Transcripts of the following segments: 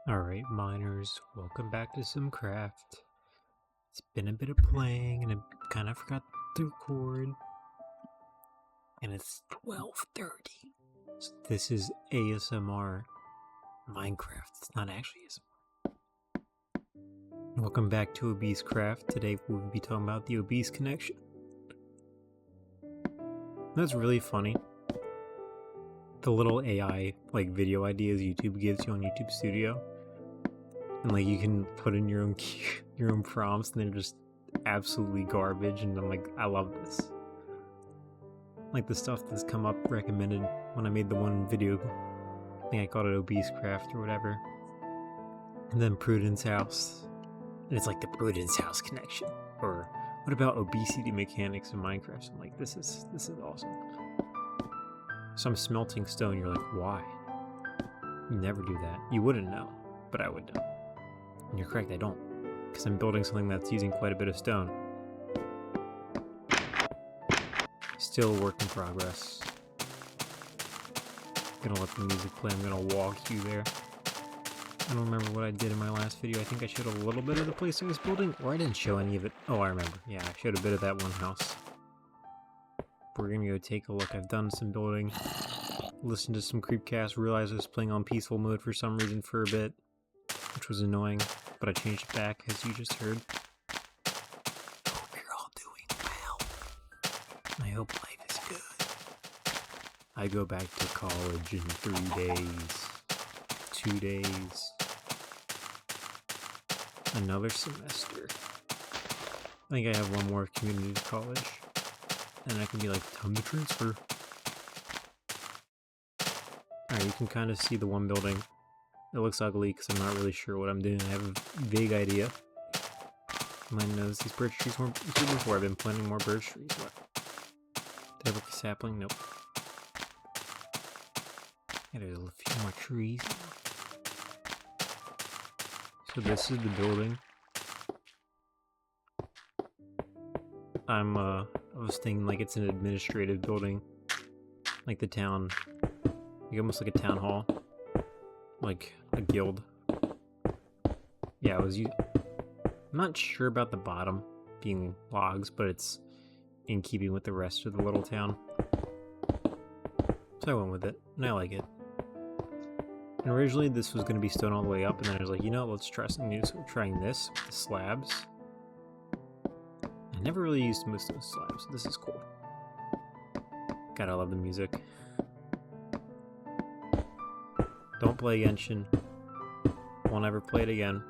Alright, miners, welcome back to some craft. It's been a bit of playing and I kind of forgot to record. And it's 12:30. So this is ASMR Minecraft. It's not actually ASMR. Welcome back to Obese Craft. Today we'll be talking about the obese connection. That's really funny. The little AI video ideas YouTube gives you on YouTube Studio. And you can put in your own prompts and they're just absolutely garbage, and I'm like, I love this. Like the stuff that's come up recommended when I made the one video, I think I called it Obese Craft or whatever. And then Prudence House. And it's like the Prudence House connection. Or what about obesity mechanics in Minecraft? So I'm like, this is awesome. So I'm smelting stone, you're like, why? You never do that. You wouldn't know, but I would know. And you're correct, I don't. Because I'm building something that's using quite a bit of stone. Still a work in progress. I'm gonna let the music play, I'm gonna walk you there. I don't remember what I did in my last video. I think I showed a little bit of the place I was building, or I didn't show any of it. Oh, I remember. Yeah, I showed a bit of that one house. We're gonna go take a look. I've done some building, listened to some creepcasts, realized I was playing on peaceful mode for some reason for a bit, which was annoying, but I changed it back, as you just heard. Hope you're all doing well. I hope life is good. I go back to college in 3 days. 2 days. Another semester. I think I have one more community college. And I can be like, time to transfer. Alright, you can kind of see the one building. It looks ugly because I'm not really sure what I'm doing. I have a vague idea. You might notice these birch trees weren't here before. I've been planting more birch trees. What? Did I look a sapling? Nope. Yeah, there's a few more trees. So this is the building. I was thinking like it's an administrative building. Like the town. Like almost like a town hall. Like a guild. Yeah, I'm not sure about the bottom being logs, but it's in keeping with the rest of the little town. So I went with it, and I like it. And originally this was going to be stone all the way up, and then I was like, you know, let's try something new. So we're trying this with the slabs. I never really used most of those slabs, so this is cool. God, I love the music. Don't play Genshin. Won't ever play it again.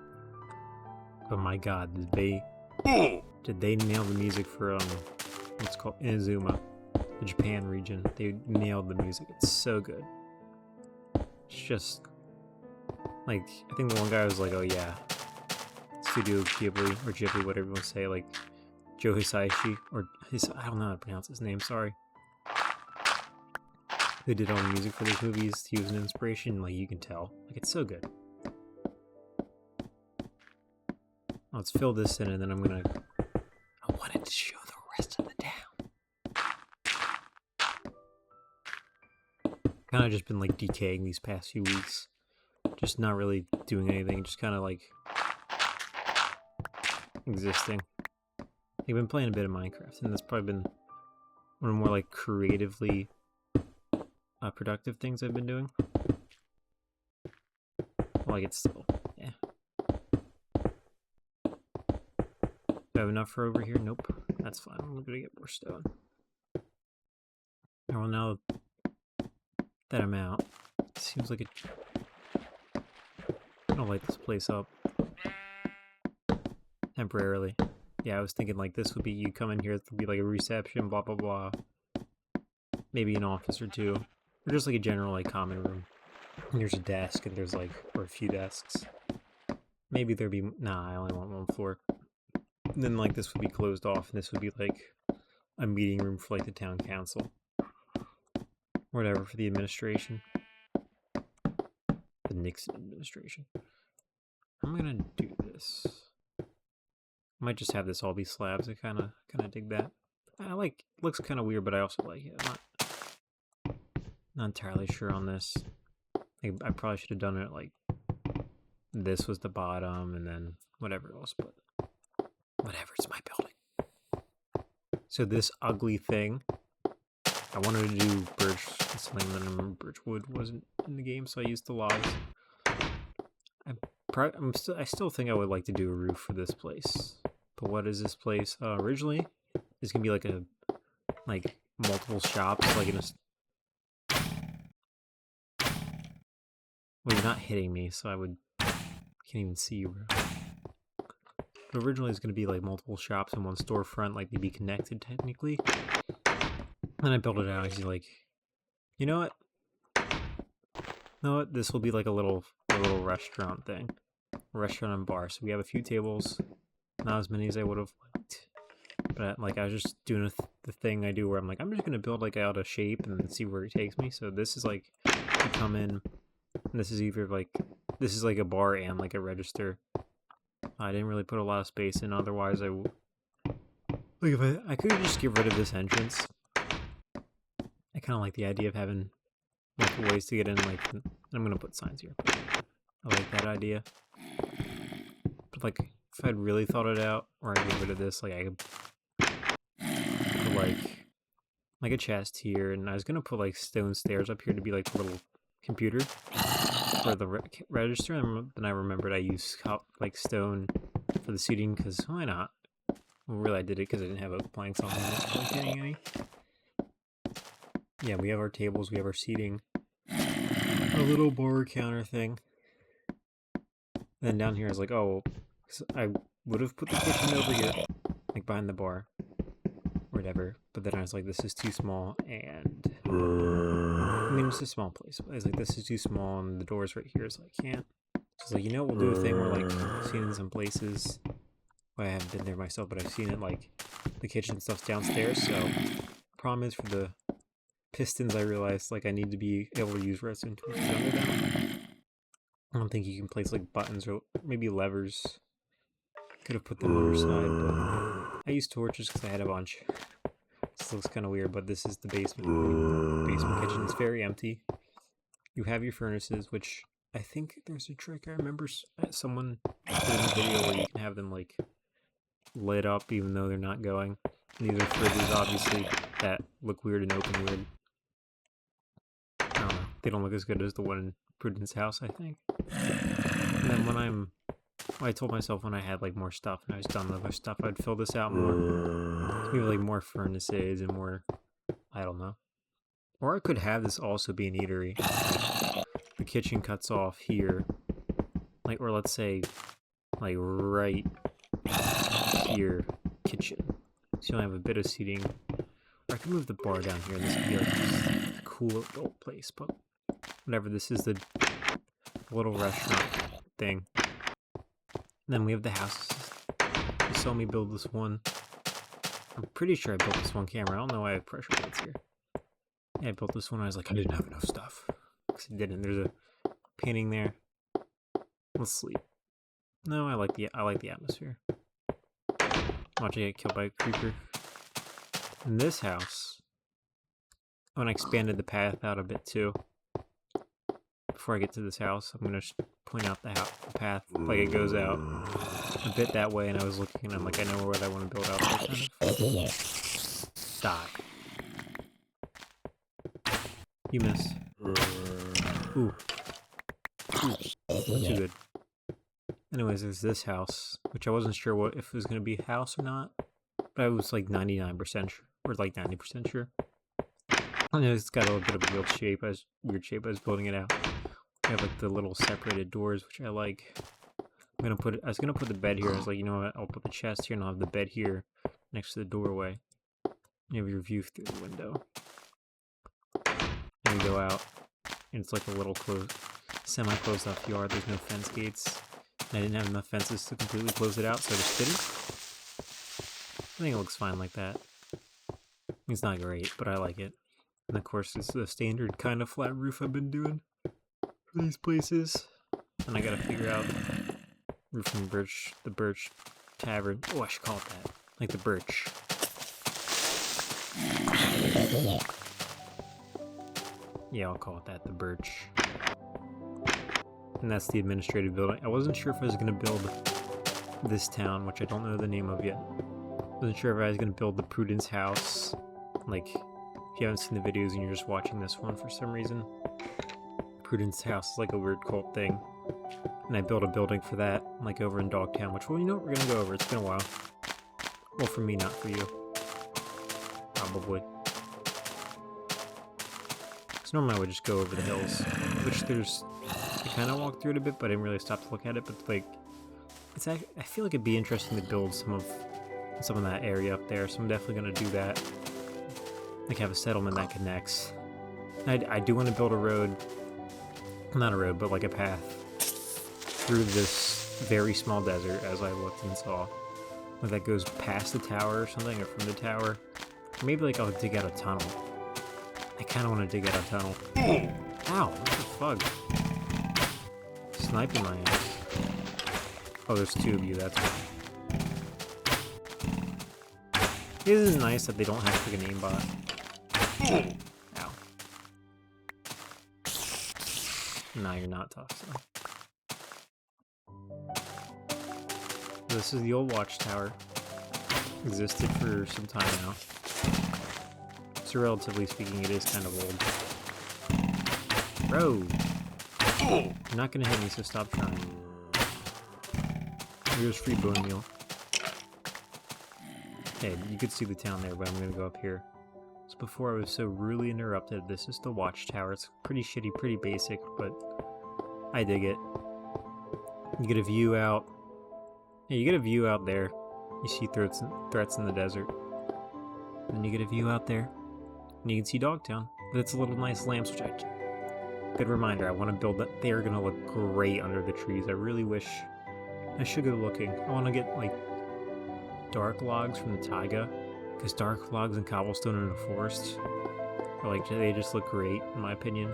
But my god, did they nail the music for what's called Inazuma, the Japan region. They nailed the music. It's so good. It's just like, I think the one guy was like, oh yeah, Studio Ghibli or Ghibli, whatever you want to say, like Joe Hisaishi, or I don't know how to pronounce his name, sorry. Who did all the music for these movies. He was an inspiration, like you can tell. Like, it's so good. Let's fill this in and then I wanted to show the rest of the town. Kind of just been like decaying these past few weeks. Just not really doing anything, just kind of like existing. I've been playing a bit of Minecraft, and that's probably been one of the more like creatively productive things I've been doing. Like, it's still, yeah. Do I have enough for over here? Nope. That's fine. I'm gonna get more stone. Well, now that I'm out, it seems like I'm gonna light this place up temporarily. Yeah, I was thinking like this would be, you come in here, it would be like a reception, blah blah blah. Maybe an office or two. Or just like a general like common room. And there's a desk and there's like, or a few desks. Maybe there'd be, nah, I only want one floor. And then like this would be closed off and this would be like a meeting room for like the town council. Whatever, for the administration. The Nixon administration. I'm gonna do this. I might just have this all be slabs. I kinda dig that. I like, it looks kinda weird, but I also like it. I'm not entirely sure on this. I probably should have done it like this was the bottom, and then whatever else, but whatever, it's my building. So this ugly thing, I wanted to do birch, something that I remember birchwood wasn't in the game, so I used the logs. I still think I would like to do a roof for this place. But what is this place? Originally, it's gonna be like multiple shops, like in a. Well, you're not hitting me, so I can't even see you, bro. But originally, it's gonna be like multiple shops in one storefront, like they'd be connected technically. And I built it out. He's like, you know what? This will be like a little restaurant thing, restaurant and bar. So we have a few tables, not as many as I would have liked, but like I was just doing the thing I do where I'm like, I'm just gonna build like out a shape and then see where it takes me. So this is like, you come in, and this is either like a bar and like a register. I didn't really put a lot of space in. Otherwise, if I could just get rid of this entrance. I kind of like the idea of having multiple ways to get in. Like, I'm gonna put signs here. I like that idea. But like, if I'd really thought it out, or I get rid of this, like I could put like a chest here, and I was gonna put like stone stairs up here to be like a little computer for the register. And then I remembered I used like stone for the seating because why not? Well, really, I did it because I didn't have a planks on me. Not really getting any. Yeah, we have our tables, we have our seating, a little bar counter thing. Then down here I was like, oh, I would have put the kitchen over here, like behind the bar, whatever. But then I was like, this is too small, and I mean, it's a small place. But I was like, this is too small, and the door's right here, so I can't. So I was like, you know, we'll do a thing where like I've seen in some places. Well, I haven't been there myself, but I've seen it like the kitchen stuff's downstairs. So problem is for the pistons, I realized like I need to be able to use redstone torches under them. I don't think you can place like buttons or maybe levers. Could have put them on your side, but I used torches because I had a bunch. This looks kind of weird, but this is the basement kitchen. It's very empty. You have your furnaces, which I think there's a trick. I remember someone put in a video where you can have them like lit up even though they're not going. And these are fridges, obviously, that look weird and open weird. I don't know. They don't look as good as the one in Prudence house, I think. And then I told myself when I had like more stuff and I was done with other stuff, I'd fill this out more. Maybe like more furnaces and more, I don't know. Or I could have this also be an eatery. Like, the kitchen cuts off here. Like, or let's say, like right here, kitchen. So I have a bit of seating. Or I could move the bar down here and this would be like a cool old place, but whatever, this is the little restaurant thing. And then we have the houses. You saw me build this one. I'm pretty sure I built this one camera. I don't know why I have pressure plates here. Yeah, I built this one. I was like, I didn't have enough stuff. Because I didn't. There's a painting there. Let's sleep. No, I like the atmosphere. Watching it get killed by a creeper. In this house, when I expanded the path out a bit too. Before I get to this house, I'm gonna point out the path, like it goes out a bit that way, and I was looking and I'm like, I know what I want to build out there, kind of. Die. You missed. Ooh. Too good. Anyways, there's this house, which I wasn't sure if it was going to be a house or not, but I was like 99% sure, or like 90% sure. I know it's got a little bit of a weird shape. I was building it out. I have like the little separated doors, which I like. I was gonna put the bed here. I was like, you know what? I'll put the chest here and I'll have the bed here next to the doorway. You have your view through the window. And you go out, and it's like a little semi-closed off yard. There's no fence gates. And I didn't have enough fences to completely close it out, so I just didn't. I think it looks fine like that. It's not great, but I like it. And of course, it's the standard kind of flat roof I've been doing for these places. And I gotta figure out roof from the Birch Tavern. Oh, I should call it that. Like the Birch. Yeah, I'll call it that, the Birch. And that's the administrative building. I wasn't sure if I was going to build this town, which I don't know the name of yet. I wasn't sure if I was going to build the Prudence house. Like, if you haven't seen the videos and you're just watching this one for some reason, Prudence house is like a weird cult thing. And I built a building for that, like over in Dogtown, which, well, you know what, we're going to go over. It's been a while. Well, for me, not for you. Probably. So normally I would just go over the hills, which there's... I kind of walked through it a bit, but I didn't really stop to look at it. But like, I feel like it'd be interesting to build some of that area up there. So I'm definitely gonna do that. Like have a settlement that connects. I do want to build a road, not a road, but like a path through this very small desert, as I looked and saw. Like that goes past the tower or something, or from the tower. Or maybe like I'll dig out a tunnel. I kind of want to dig out a tunnel. Ow! What the fuck? Sniping my ass. Oh, there's two of you, that's why. It is nice that they don't have freaking aimbot. Ow. Nah, you're not tough, so. This is the old watchtower. Existed for some time now. So relatively speaking, it is kind of old. Bro! You're not gonna hit me, so stop trying. Here's free bone meal. Hey, you could see the town there, but I'm gonna go up here. So before I was so rudely interrupted, this is the watchtower. It's pretty shitty, pretty basic, but I dig it. You get a view out. Yeah, you get a view out there. You see threats in the desert. And then you get a view out there, and you can see Dogtown. But it's a little nice lamps, which good reminder, I want to build that. They are going to look great under the trees. I really wish I should go looking. I want to get like dark logs from the taiga, because dark logs and cobblestone in the forest are like, they just look great in my opinion.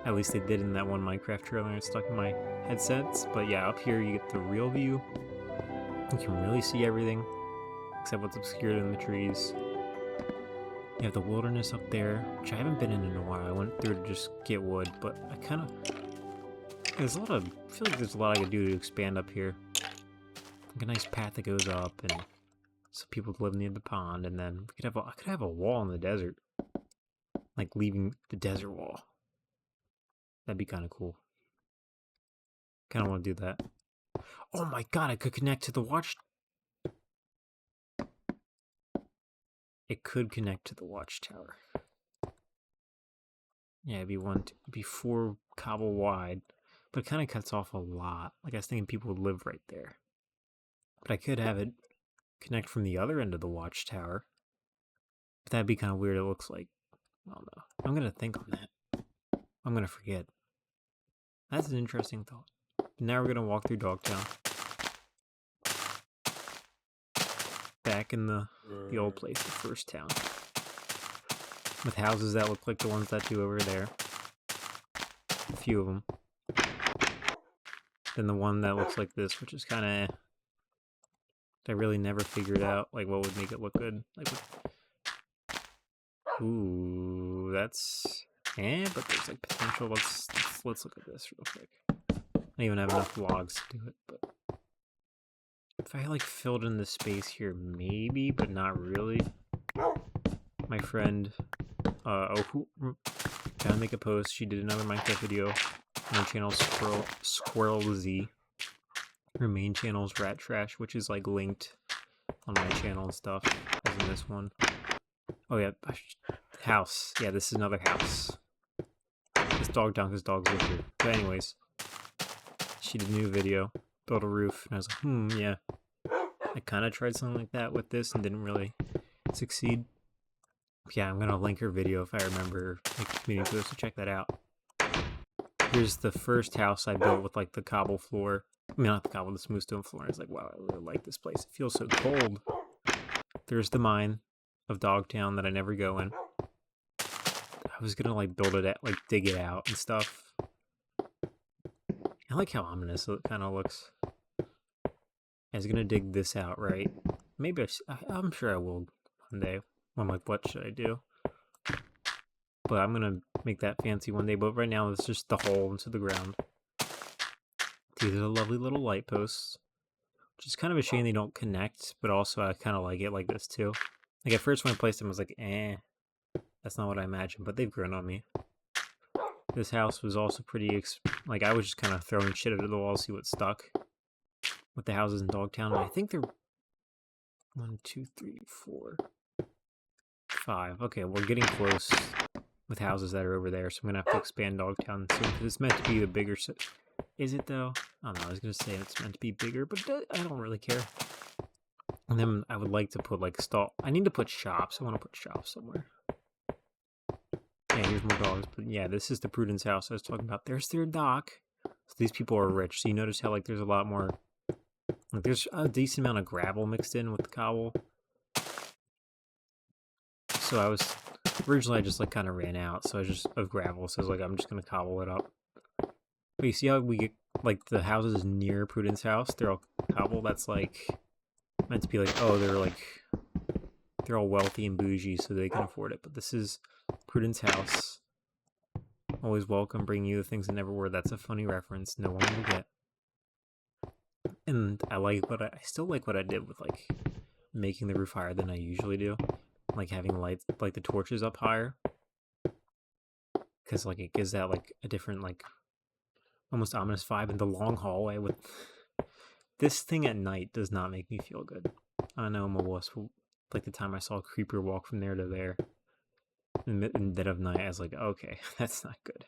At least they did in that one Minecraft trailer I stuck in my headsets. But yeah, up here you get the real view. You can really see everything except what's obscured in the trees. You have the wilderness up there, which I haven't been in a while. I went through to just get wood, but I kind of... I feel like there's a lot I could do to expand up here. Like a nice path that goes up, and some people live near the pond, and then I could have a wall in the desert. Like leaving the desert wall. That'd be kind of cool. Kind of want to do that. Oh my god, I could connect to the watch... It could connect to the watchtower. Yeah, it'd be 4 cobble wide, but it kind of cuts off a lot. Like I was thinking people would live right there. But I could have it connect from the other end of the watchtower. But that'd be kind of weird, it looks like. I don't know. I'm gonna think on that. I'm gonna forget. That's an interesting thought. Now we're gonna walk through Dogtown. Back in the old place, the first town. With houses that look like the ones that do over there. A few of them. Then the one that looks like this, which is kind of... I really never figured out like what would make it look good. Like, ooh, that's... but there's like potential. Let's look at this real quick. I don't even have enough logs to do it, but... If I like filled in the space here, maybe, but not really. My friend, gotta make a post. She did another Minecraft video on her channel, Squirrel Z. Her main channel is Rat Trash, which is like linked on my channel and stuff, as in this one. Oh yeah, house. Yeah, this is another house. It's Dogtown because dogs live here. But anyways, she did a new video. Built a roof, and I was like, yeah. I kind of tried something like that with this and didn't really succeed. Yeah, I'm gonna link her video if I remember like committing to this, so check that out. Here's the first house I built with like the cobble floor. I mean, not the cobble, the smooth stone floor. I was like, wow, I really like this place. It feels so cold. There's the mine of Dogtown that I never go in. I was gonna like build it at, like dig it out and stuff. I like how ominous it kind of looks. I was gonna dig this out, right? Maybe I'm sure I will one day. I'm like, what should I do? But I'm gonna make that fancy one day. But right now, it's just the hole into the ground. These are the lovely little light posts, which is kind of a shame they don't connect, but also I kind of like it like this too. Like at first when I placed them, I was like, that's not what I imagined, but they've grown on me. This house was also pretty, like I was just kind of throwing shit at the wall to see what stuck with the houses in Dogtown. And I think they're 1, 2, 3, 4, 5. Okay, we're getting close with houses that are over there, so I'm gonna have to expand Dogtown soon because it's meant to be the bigger. Is it though? I don't know. I was gonna say it's meant to be bigger, but I don't really care. And then I would like to put like stall. I need to put shops. I want to put shops somewhere. Yeah, here's more dogs. But yeah, this is the Prudence house I was talking about. There's their dock. So these people are rich. So you notice how like there's a lot more. Like there's a decent amount of gravel mixed in with the cobble. So I was originally I just like kind of ran out. So I just of gravel. So I was like I'm just gonna cobble it up. But you see how we get like the houses near Prudence house? They're all cobble. That's like meant to be like they're all wealthy and bougie, so they can afford it. But this is Prudence house. Always welcome, bring you the things that never were. That's a funny reference. No one will get. And I still like what I did with like making the roof higher than I usually do, like having lights, like the torches up higher, because like it gives that like a different like almost ominous vibe. And the long hallway with this thing at night does not make me feel good. I know I'm a wuss. Like the time I saw a creeper walk from there to there in the dead of night, I was like, okay, that's not good.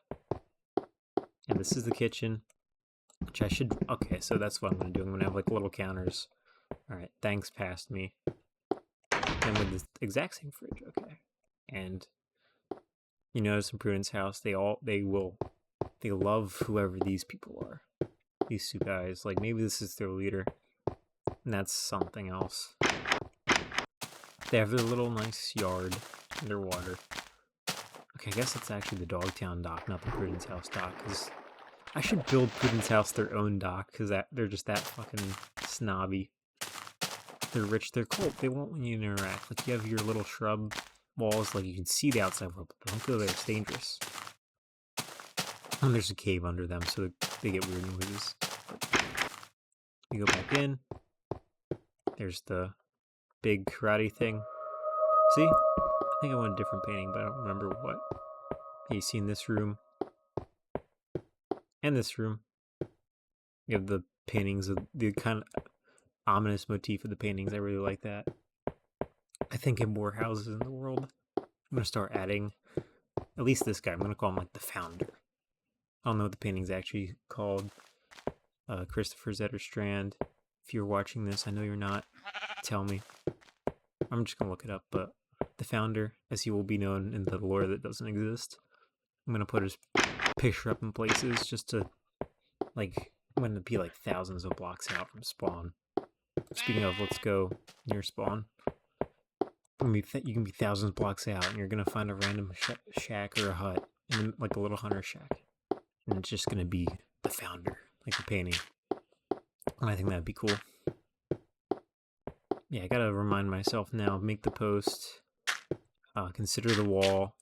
And this is the kitchen, which I should. Okay, so that's what I'm gonna do. I'm gonna have like little counters. All right, thanks, past me. And with the exact same fridge, okay. And you notice in Prudence house, they love whoever these people are. These two guys, like maybe this is their leader, and that's something else. They have their little nice yard underwater. Okay, I guess it's actually the Dogtown dock, not the Prudence house dock, because I should build Prudence house their own dock, because they're just that fucking snobby. They're rich, they're cold, they won't want you to interact. Like, you have your little shrub walls, like, you can see the outside world, but don't go there, it's dangerous. And there's a cave under them, so they get weird noises. You go back in, there's the big karate thing. See? I think I want a different painting, but I don't remember what. You see in this room, and this room, you have the paintings of the kind of ominous motif of the paintings. I really like that. I think in more houses in the world, I'm going to start adding at least this guy. I'm going to call him like the founder. I don't know what the painting's actually called. Christopher Zetterstrand. If you're watching this, I know you're not. Tell me. I'm just going to look it up, but the founder, as he will be known in the lore that doesn't exist, I'm going to put his picture up in places just to, like, I'm going to be like thousands of blocks out from spawn. Speaking of, let's go near spawn. You can be thousands of blocks out, and you're going to find a random shack or a hut, and like a little hunter shack. And it's just going to be the founder, like the painting. And I think that'd be cool. Yeah, I got to remind myself now, make the post, consider the wall,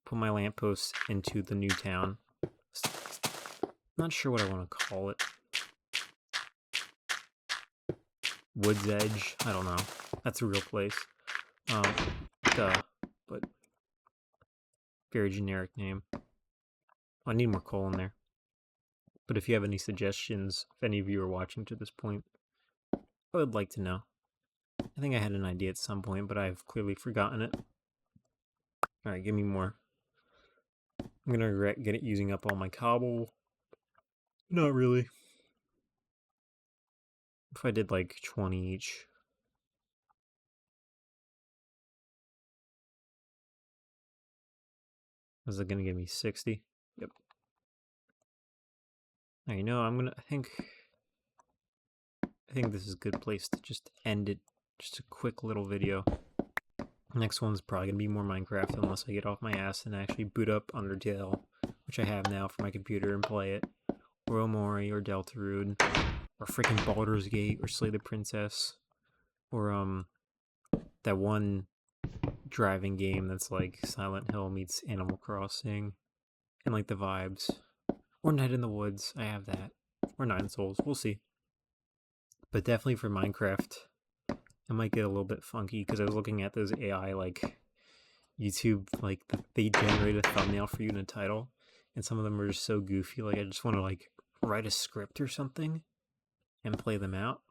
put my lamppost into the Newtown. Not sure what I want to call it. Woods Edge? I don't know. That's a real place. But very generic name. I need more coal in there. But if you have any suggestions, if any of you are watching to this point, I would like to know. I think I had an idea at some point, but I've clearly forgotten it. Alright, give me more. I'm gonna regret using up all my cobble. Not really. If I did like 20 each. Is it gonna give me 60? Yep. Now, you know, I think this is a good place to just end it. Just a quick little video. Next one's probably gonna be more Minecraft unless I get off my ass and actually boot up Undertale, which I have now for my computer, and play it. Or Omori, or Deltarune, or freaking Baldur's Gate, or Slay the Princess, or that one driving game that's like Silent Hill meets Animal Crossing, and like the vibes. Or Night in the Woods, I have that. or 9 souls. We'll see. But definitely for Minecraft, it might get a little bit funky because I was looking at those AI like YouTube, like they generate a thumbnail for you in a title, and some of them are just so goofy. Like I just want to like write a script or something and play them out,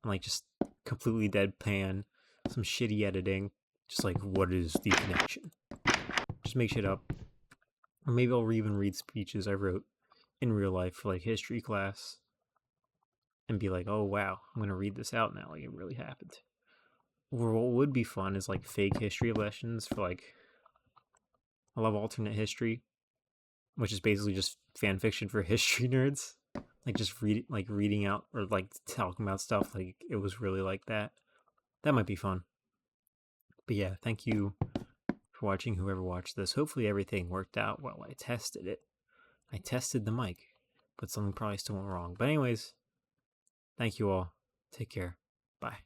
and like just completely deadpan, some shitty editing, just like what is the connection? Just make shit up, or maybe I'll even read speeches I wrote in real life for like history class, and be like, oh wow, I'm gonna read this out now, like it really happened. Or what would be fun is like fake history lessons for like, I love alternate history, which is basically just fan fiction for history nerds. Like just reading out or like talking about stuff like it was really like that. That might be fun. But yeah, thank you for watching, whoever watched this. Hopefully everything worked out while I tested it. I tested the mic, but something probably still went wrong. But anyways, thank you all. Take care. Bye.